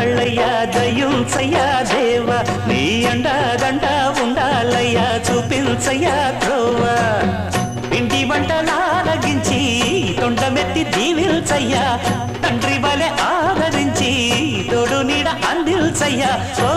ఎన్నాళ్ళయ్యా దయ్యుంచయ్యా దేవా నీ అండదండ ఉండాలయ్యా చూపించయ్యా త్రోవా పిండి వంటలారగించి తొండమెత్తి దీవిల్చయ్యా తండ్రి వలె ఆదరించి తోడు నీడ అందిల్చయ్యా ఓ